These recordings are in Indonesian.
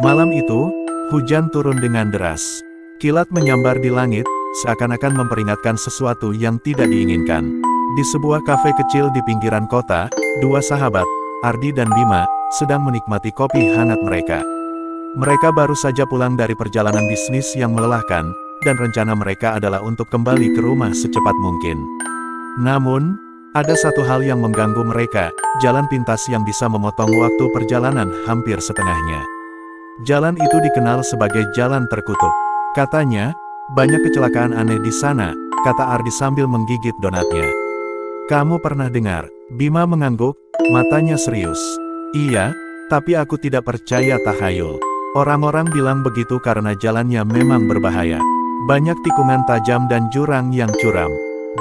Malam itu, hujan turun dengan deras. Kilat menyambar di langit, seakan-akan memperingatkan sesuatu yang tidak diinginkan. Di sebuah kafe kecil di pinggiran kota, dua sahabat, Ardi dan Bima, sedang menikmati kopi hangat mereka. Mereka baru saja pulang dari perjalanan bisnis yang melelahkan, dan rencana mereka adalah untuk kembali ke rumah secepat mungkin. Namun, ada satu hal yang mengganggu mereka, jalan pintas yang bisa memotong waktu perjalanan hampir setengahnya. Jalan itu dikenal sebagai jalan terkutuk. Katanya, banyak kecelakaan aneh di sana, kata Ardi sambil menggigit donatnya. Kamu pernah dengar? Bima mengangguk, matanya serius. Iya, tapi aku tidak percaya tahayul. Orang-orang bilang begitu karena jalannya memang berbahaya. Banyak tikungan tajam dan jurang yang curam.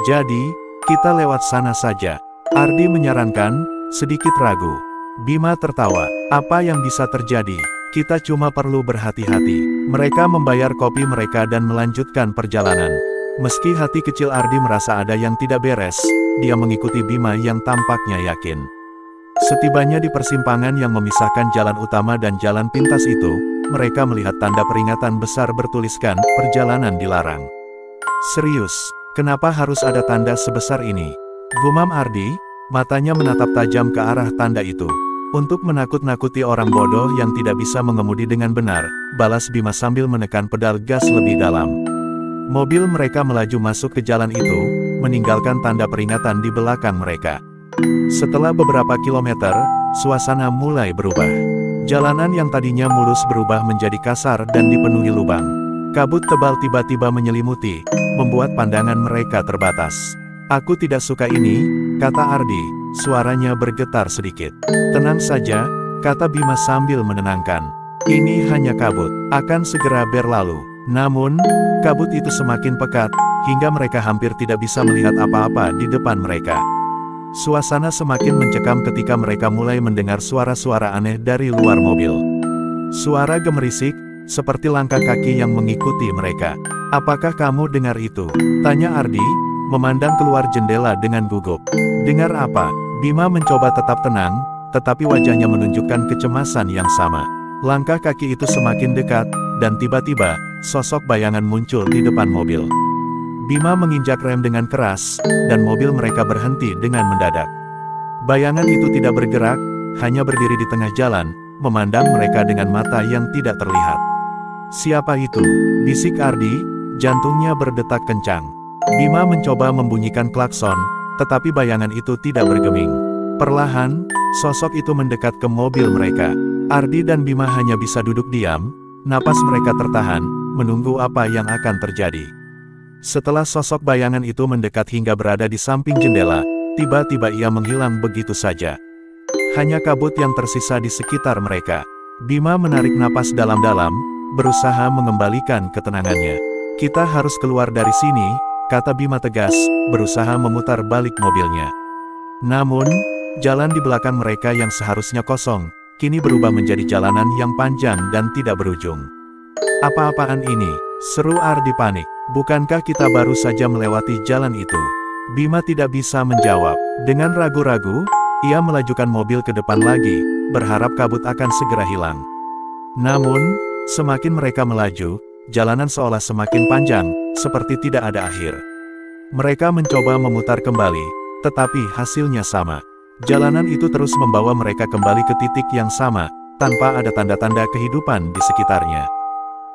Jadi, kita lewat sana saja. Ardi menyarankan, sedikit ragu. Bima tertawa. Apa yang bisa terjadi? Kita cuma perlu berhati-hati. Mereka membayar kopi mereka dan melanjutkan perjalanan. Meski hati kecil Ardi merasa ada yang tidak beres, dia mengikuti Bima yang tampaknya yakin. Setibanya di persimpangan yang memisahkan jalan utama dan jalan pintas itu, mereka melihat tanda peringatan besar bertuliskan, perjalanan dilarang. Serius, kenapa harus ada tanda sebesar ini? Gumam Ardi, matanya menatap tajam ke arah tanda itu. Untuk menakut-nakuti orang bodoh yang tidak bisa mengemudi dengan benar, balas Bima sambil menekan pedal gas lebih dalam. Mobil mereka melaju masuk ke jalan itu, meninggalkan tanda peringatan di belakang mereka. Setelah beberapa kilometer, suasana mulai berubah. Jalanan yang tadinya mulus berubah menjadi kasar dan dipenuhi lubang. Kabut tebal tiba-tiba menyelimuti, membuat pandangan mereka terbatas. Aku tidak suka ini, kata Ardi, suaranya bergetar sedikit. Tenang saja, kata Bima sambil menenangkan. Ini hanya kabut, akan segera berlalu. Namun, kabut itu semakin pekat, hingga mereka hampir tidak bisa melihat apa-apa di depan mereka. Suasana semakin mencekam ketika mereka mulai mendengar suara-suara aneh dari luar mobil. Suara gemerisik, seperti langkah kaki yang mengikuti mereka. Apakah kamu dengar itu? Tanya Ardi, memandang keluar jendela dengan gugup. Dengar apa? Bima mencoba tetap tenang, tetapi wajahnya menunjukkan kecemasan yang sama. Langkah kaki itu semakin dekat, dan tiba-tiba, sosok bayangan muncul di depan mobil. Bima menginjak rem dengan keras, dan mobil mereka berhenti dengan mendadak. Bayangan itu tidak bergerak, hanya berdiri di tengah jalan, memandang mereka dengan mata yang tidak terlihat. Siapa itu? Bisik Ardi, jantungnya berdetak kencang. Bima mencoba membunyikan klakson, tetapi bayangan itu tidak bergeming. Perlahan, sosok itu mendekat ke mobil mereka. Ardi dan Bima hanya bisa duduk diam, napas mereka tertahan, menunggu apa yang akan terjadi. Setelah sosok bayangan itu mendekat hingga berada di samping jendela, tiba-tiba ia menghilang begitu saja. Hanya kabut yang tersisa di sekitar mereka. Bima menarik napas dalam-dalam, berusaha mengembalikan ketenangannya. Kita harus keluar dari sini, kata Bima tegas, berusaha memutar balik mobilnya. Namun, jalan di belakang mereka yang seharusnya kosong, kini berubah menjadi jalanan yang panjang dan tidak berujung. Apa-apaan ini? Seru Ardi panik. Bukankah kita baru saja melewati jalan itu? Bima tidak bisa menjawab. Dengan ragu-ragu, ia melajukan mobil ke depan lagi, berharap kabut akan segera hilang. Namun, semakin mereka melaju, jalanan seolah semakin panjang, seperti tidak ada akhir. Mereka mencoba memutar kembali, tetapi hasilnya sama. Jalanan itu terus membawa mereka kembali ke titik yang sama, tanpa ada tanda-tanda kehidupan di sekitarnya.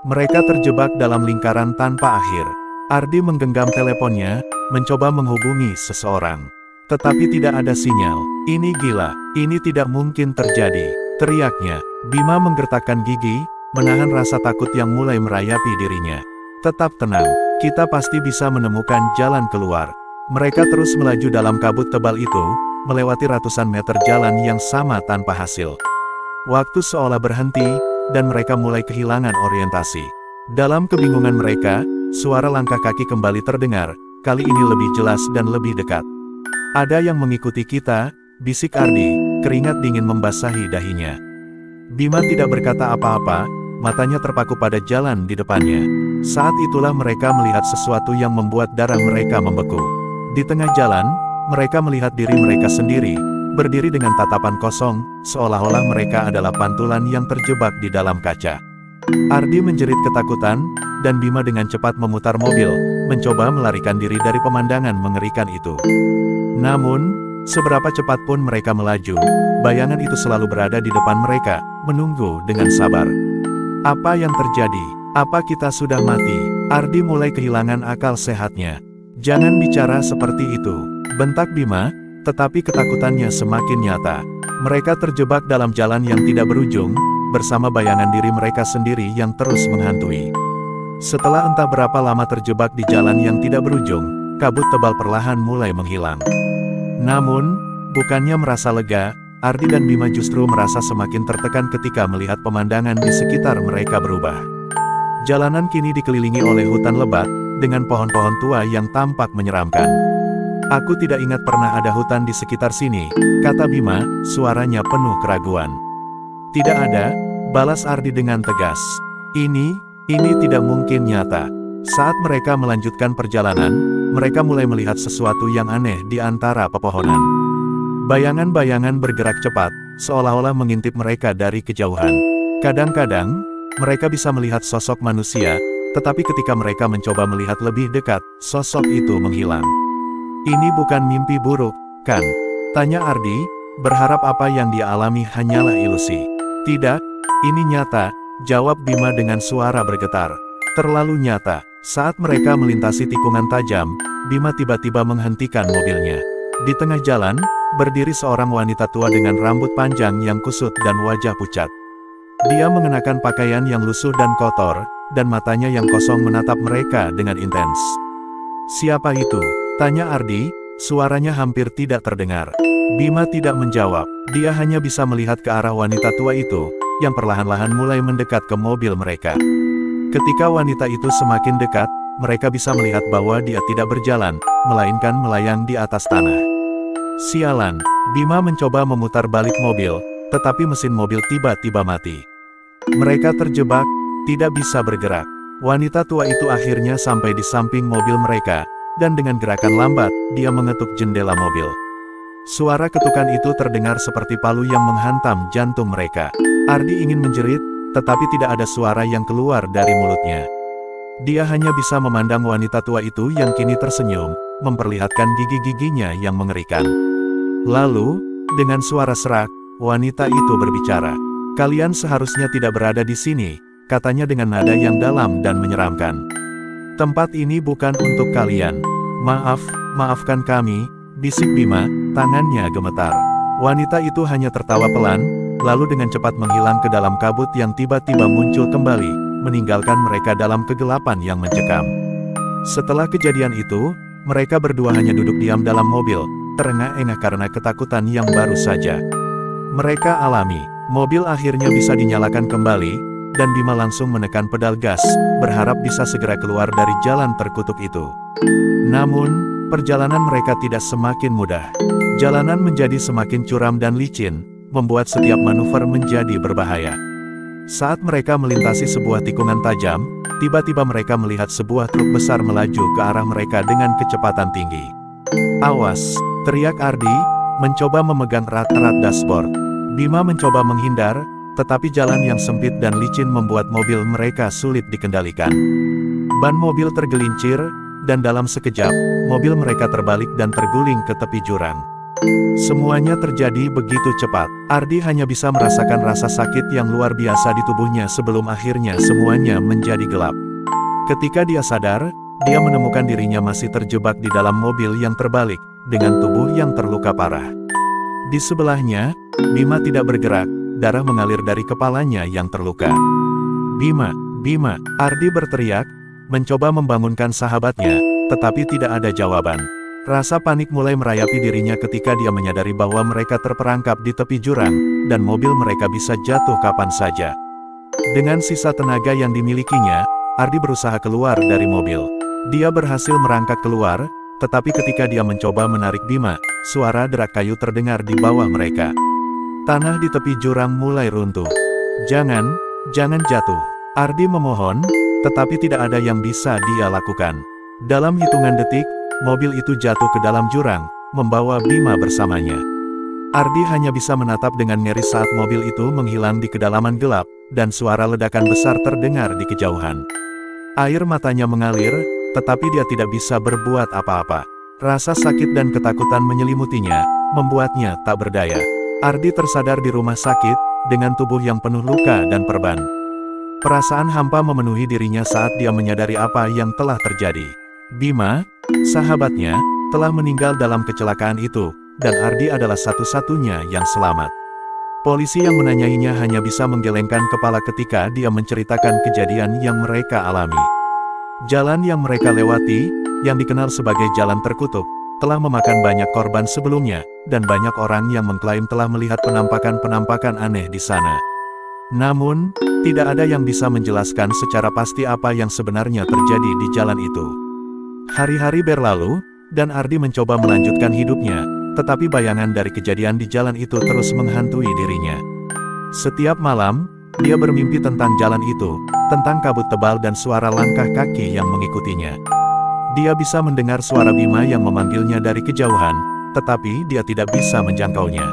Mereka terjebak dalam lingkaran tanpa akhir. Ardi menggenggam teleponnya, mencoba menghubungi seseorang. Tetapi tidak ada sinyal. Ini gila, ini tidak mungkin terjadi, teriaknya. Bima menggertakkan gigi, menahan rasa takut yang mulai merayapi dirinya. Tetap tenang, kita pasti bisa menemukan jalan keluar. Mereka terus melaju dalam kabut tebal itu, melewati ratusan meter jalan yang sama tanpa hasil. Waktu seolah berhenti, dan mereka mulai kehilangan orientasi. Dalam kebingungan mereka, suara langkah kaki kembali terdengar, kali ini lebih jelas dan lebih dekat. Ada yang mengikuti kita, bisik Ardi, keringat dingin membasahi dahinya. Bima tidak berkata apa-apa, matanya terpaku pada jalan di depannya. Saat itulah mereka melihat sesuatu yang membuat darah mereka membeku. Di tengah jalan, mereka melihat diri mereka sendiri, berdiri dengan tatapan kosong, seolah-olah mereka adalah pantulan yang terjebak di dalam kaca. Ardi menjerit ketakutan, dan Bima dengan cepat memutar mobil, mencoba melarikan diri dari pemandangan mengerikan itu. Namun, seberapa cepat pun mereka melaju, bayangan itu selalu berada di depan mereka, menunggu dengan sabar. Apa yang terjadi? Apa kita sudah mati? Ardi mulai kehilangan akal sehatnya. Jangan bicara seperti itu, bentak Bima, tetapi ketakutannya semakin nyata. Mereka terjebak dalam jalan yang tidak berujung, bersama bayangan diri mereka sendiri yang terus menghantui. Setelah entah berapa lama terjebak di jalan yang tidak berujung, kabut tebal perlahan mulai menghilang. Namun, bukannya merasa lega, Ardi dan Bima justru merasa semakin tertekan ketika melihat pemandangan di sekitar mereka berubah. Jalanan kini dikelilingi oleh hutan lebat, dengan pohon-pohon tua yang tampak menyeramkan. Aku tidak ingat pernah ada hutan di sekitar sini, kata Bima, suaranya penuh keraguan. Tidak ada, balas Ardi dengan tegas. Ini tidak mungkin nyata. Saat mereka melanjutkan perjalanan, mereka mulai melihat sesuatu yang aneh di antara pepohonan. Bayangan-bayangan bergerak cepat, seolah-olah mengintip mereka dari kejauhan. Kadang-kadang, mereka bisa melihat sosok manusia, tetapi ketika mereka mencoba melihat lebih dekat, sosok itu menghilang. Ini bukan mimpi buruk, kan? Tanya Ardi, berharap apa yang dia alami hanyalah ilusi. Tidak, ini nyata, jawab Bima dengan suara bergetar. Terlalu nyata. Saat mereka melintasi tikungan tajam, Bima tiba-tiba menghentikan mobilnya. Di tengah jalan, berdiri seorang wanita tua dengan rambut panjang yang kusut dan wajah pucat. Dia mengenakan pakaian yang lusuh dan kotor, dan matanya yang kosong menatap mereka dengan intens. Siapa itu? Tanya Ardi, suaranya hampir tidak terdengar. Bima tidak menjawab, dia hanya bisa melihat ke arah wanita tua itu, yang perlahan-lahan mulai mendekat ke mobil mereka. Ketika wanita itu semakin dekat, mereka bisa melihat bahwa dia tidak berjalan, melainkan melayang di atas tanah. Sialan, Bima mencoba memutar balik mobil, tetapi mesin mobil tiba-tiba mati. Mereka terjebak, tidak bisa bergerak. Wanita tua itu akhirnya sampai di samping mobil mereka, dan dengan gerakan lambat, dia mengetuk jendela mobil. Suara ketukan itu terdengar seperti palu yang menghantam jantung mereka. Ardi ingin menjerit, tetapi tidak ada suara yang keluar dari mulutnya. Dia hanya bisa memandang wanita tua itu yang kini tersenyum, memperlihatkan gigi-giginya yang mengerikan. Lalu, dengan suara serak, wanita itu berbicara. Kalian seharusnya tidak berada di sini, katanya dengan nada yang dalam dan menyeramkan. Tempat ini bukan untuk kalian. Maafkan kami, bisik Bima, tangannya gemetar. Wanita itu hanya tertawa pelan, lalu dengan cepat menghilang ke dalam kabut yang tiba-tiba muncul kembali, meninggalkan mereka dalam kegelapan yang mencekam. Setelah kejadian itu, mereka berdua hanya duduk diam dalam mobil, terengah-engah karena ketakutan yang baru saja mereka alami. Mobil akhirnya bisa dinyalakan kembali, dan Bima langsung menekan pedal gas, berharap bisa segera keluar dari jalan terkutuk itu. Namun, perjalanan mereka tidak semakin mudah. Jalanan menjadi semakin curam dan licin, membuat setiap manuver menjadi berbahaya. Saat mereka melintasi sebuah tikungan tajam, tiba-tiba mereka melihat sebuah truk besar melaju ke arah mereka dengan kecepatan tinggi. Awas! Teriak Ardi, mencoba memegang erat-erat dashboard. Bima mencoba menghindar, tetapi jalan yang sempit dan licin membuat mobil mereka sulit dikendalikan. Ban mobil tergelincir, dan dalam sekejap, mobil mereka terbalik dan terguling ke tepi jurang. Semuanya terjadi begitu cepat. Ardi hanya bisa merasakan rasa sakit yang luar biasa di tubuhnya sebelum akhirnya semuanya menjadi gelap. Ketika dia sadar, dia menemukan dirinya masih terjebak di dalam mobil yang terbalik, dengan tubuh yang terluka parah. Di sebelahnya, Bima tidak bergerak, darah mengalir dari kepalanya yang terluka. Bima, Ardi berteriak, mencoba membangunkan sahabatnya, tetapi tidak ada jawaban. Rasa panik mulai merayapi dirinya ketika dia menyadari bahwa mereka terperangkap di tepi jurang, dan mobil mereka bisa jatuh kapan saja. Dengan sisa tenaga yang dimilikinya, Ardi berusaha keluar dari mobil. Dia berhasil merangkak keluar, tetapi ketika dia mencoba menarik Bima, suara derak kayu terdengar di bawah mereka. Tanah di tepi jurang mulai runtuh. Jangan jatuh. Ardi memohon, tetapi tidak ada yang bisa dia lakukan. Dalam hitungan detik, mobil itu jatuh ke dalam jurang, membawa Bima bersamanya. Ardi hanya bisa menatap dengan ngeri saat mobil itu menghilang di kedalaman gelap, dan suara ledakan besar terdengar di kejauhan. Air matanya mengalir, tetapi dia tidak bisa berbuat apa-apa. Rasa sakit dan ketakutan menyelimutinya, membuatnya tak berdaya. Ardi tersadar di rumah sakit, dengan tubuh yang penuh luka dan perban. Perasaan hampa memenuhi dirinya saat dia menyadari apa yang telah terjadi. Bima, sahabatnya, telah meninggal dalam kecelakaan itu, dan Ardi adalah satu-satunya yang selamat. Polisi yang menanyainya hanya bisa menggelengkan kepala ketika dia menceritakan kejadian yang mereka alami. Jalan yang mereka lewati, yang dikenal sebagai jalan terkutuk, telah memakan banyak korban sebelumnya, dan banyak orang yang mengklaim telah melihat penampakan-penampakan aneh di sana. Namun, tidak ada yang bisa menjelaskan secara pasti apa yang sebenarnya terjadi di jalan itu. Hari-hari berlalu, dan Ardi mencoba melanjutkan hidupnya, tetapi bayangan dari kejadian di jalan itu terus menghantui dirinya. Setiap malam, dia bermimpi tentang jalan itu, tentang kabut tebal dan suara langkah kaki yang mengikutinya. Dia bisa mendengar suara Bima yang memanggilnya dari kejauhan, tetapi dia tidak bisa menjangkaunya.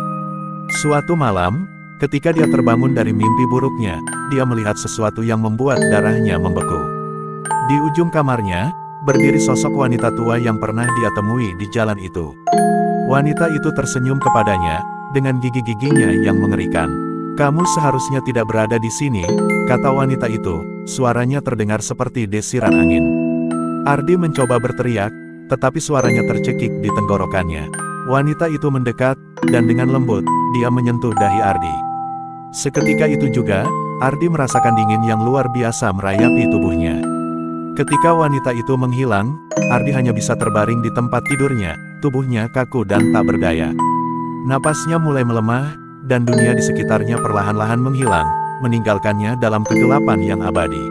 Suatu malam, ketika dia terbangun dari mimpi buruknya, dia melihat sesuatu yang membuat darahnya membeku. Di ujung kamarnya, berdiri sosok wanita tua yang pernah dia temui di jalan itu. Wanita itu tersenyum kepadanya, dengan gigi-giginya yang mengerikan. "Kamu seharusnya tidak berada di sini," kata wanita itu, suaranya terdengar seperti desiran angin. Ardi mencoba berteriak, tetapi suaranya tercekik di tenggorokannya. Wanita itu mendekat, dan dengan lembut, dia menyentuh dahi Ardi. Seketika itu juga, Ardi merasakan dingin yang luar biasa merayapi tubuhnya. Ketika wanita itu menghilang, Ardi hanya bisa terbaring di tempat tidurnya, tubuhnya kaku dan tak berdaya. Napasnya mulai melemah, dan dunia di sekitarnya perlahan-lahan menghilang, meninggalkannya dalam kegelapan yang abadi.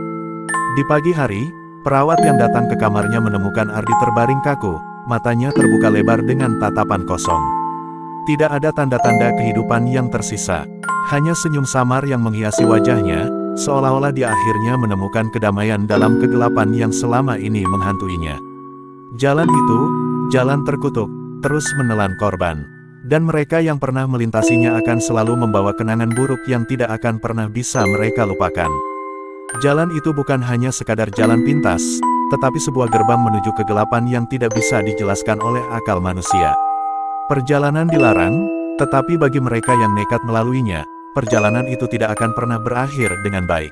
Di pagi hari, perawat yang datang ke kamarnya menemukan Ardi terbaring kaku, matanya terbuka lebar dengan tatapan kosong. Tidak ada tanda-tanda kehidupan yang tersisa. Hanya senyum samar yang menghiasi wajahnya, seolah-olah dia akhirnya menemukan kedamaian dalam kegelapan yang selama ini menghantuinya. Jalan itu, jalan terkutuk, terus menelan korban. Dan mereka yang pernah melintasinya akan selalu membawa kenangan buruk yang tidak akan pernah bisa mereka lupakan. Jalan itu bukan hanya sekadar jalan pintas, tetapi sebuah gerbang menuju kegelapan yang tidak bisa dijelaskan oleh akal manusia. Perjalanan dilarang, tetapi bagi mereka yang nekat melaluinya, perjalanan itu tidak akan pernah berakhir dengan baik.